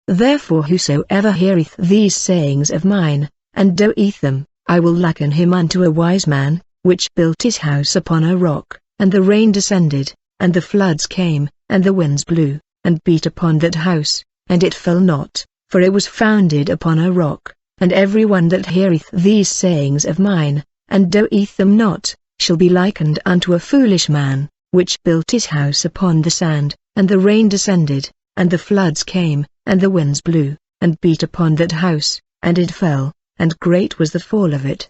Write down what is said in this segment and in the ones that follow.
Therefore whosoever heareth these sayings of mine, and doeth them, I will liken him unto a wise man, which built his house upon a rock, and the rain descended, and the floods came, and the winds blew, and beat upon that house, and it fell not, for it was founded upon a rock. And every one that heareth these sayings of mine, and doeth them not, shall be likened unto a foolish man, which built his house upon the sand, and the rain descended, and the floods came, and the winds blew, and beat upon that house, and it fell, and great was the fall of it.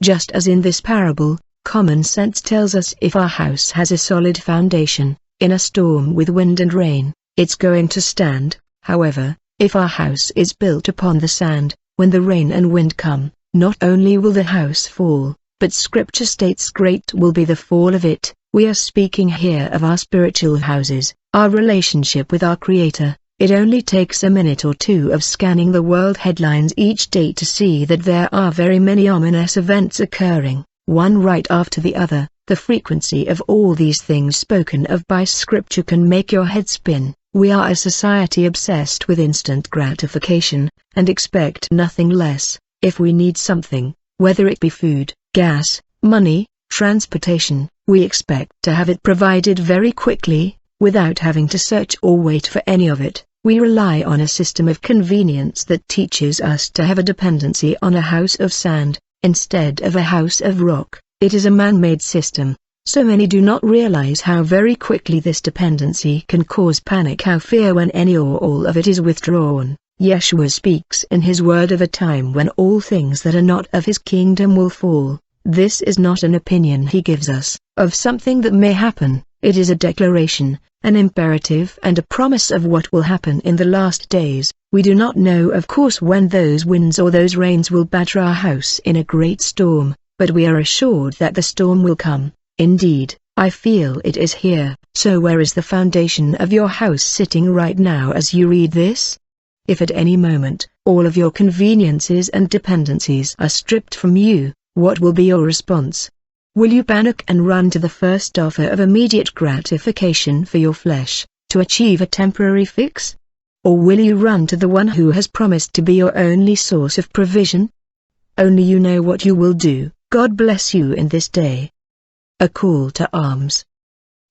Just as in this parable, common sense tells us if our house has a solid foundation, in a storm with wind and rain, it's going to stand. However, if our house is built upon the sand, when the rain and wind come, not only will the house fall, but Scripture states great will be the fall of it. We are speaking here of our spiritual houses, our relationship with our Creator. It only takes a minute or two of scanning the world headlines each day to see that there are very many ominous events occurring, one right after the other. The frequency of all these things spoken of by Scripture can make your head spin. We are a society obsessed with instant gratification, and expect nothing less. If we need something, whether it be food, gas, money, transportation, we expect to have it provided very quickly, without having to search or wait for any of it. We rely on a system of convenience that teaches us to have a dependency on a house of sand, instead of a house of rock. It is a man-made system. So many do not realize how very quickly this dependency can cause panic, how fear when any or all of it is withdrawn. Yeshua speaks in his word of a time when all things that are not of his kingdom will fall. This is not an opinion he gives us, of something that may happen. It is a declaration, an imperative and a promise of what will happen in the last days. We do not know of course when those winds or those rains will batter our house in a great storm, but we are assured that the storm will come. Indeed, I feel it is here. So where is the foundation of your house sitting right now as you read this? If at any moment, all of your conveniences and dependencies are stripped from you, what will be your response? Will you panic and run to the first offer of immediate gratification for your flesh, to achieve a temporary fix? Or will you run to the one who has promised to be your only source of provision? Only you know what you will do. God bless you in this day. A call to arms.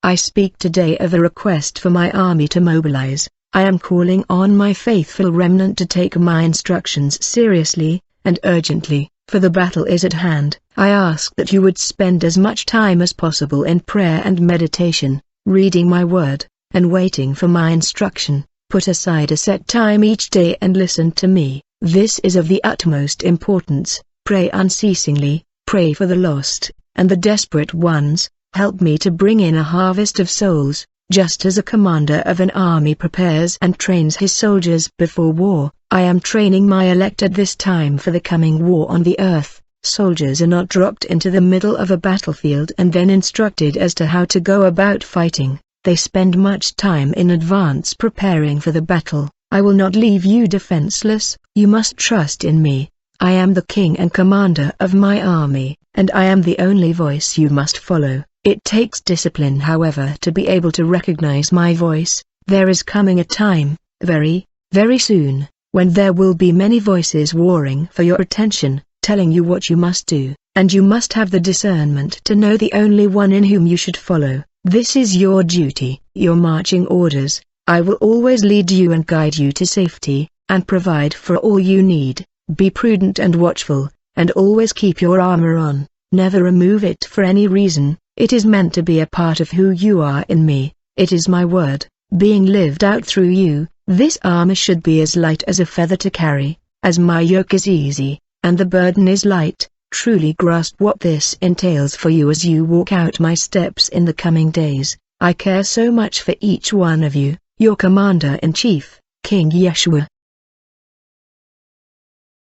I speak today of a request for my army to mobilize. I am calling on my faithful remnant to take my instructions seriously, and urgently, for the battle is at hand. I ask that you would spend as much time as possible in prayer and meditation, reading my word, and waiting for my instruction. Put aside a set time each day and listen to me. This is of the utmost importance. Pray unceasingly, pray for the lost, and the desperate ones. Help me to bring in a harvest of souls, just as a commander of an army prepares and trains his soldiers before war. I am training my elect at this time for the coming war on the earth. Soldiers are not dropped into the middle of a battlefield and then instructed as to how to go about fighting. They spend much time in advance preparing for the battle. I will not leave you defenseless. You must trust in me. I am the king and commander of my army, and I am the only voice you must follow. It takes discipline, however, to be able to recognize my voice. There is coming a time, very, very soon, when there will be many voices warring for your attention, telling you what you must do, and you must have the discernment to know the only one in whom you should follow. This is your duty, your marching orders. I will always lead you and guide you to safety, and provide for all you need. Be prudent and watchful, and always keep your armor on. Never remove it for any reason. It is meant to be a part of who you are in me. It is my word, being lived out through you. This armor should be as light as a feather to carry, as my yoke is easy, and the burden is light. Truly grasp what this entails for you as you walk out my steps in the coming days. I care so much for each one of you. Your Commander-in-Chief, King Yeshua.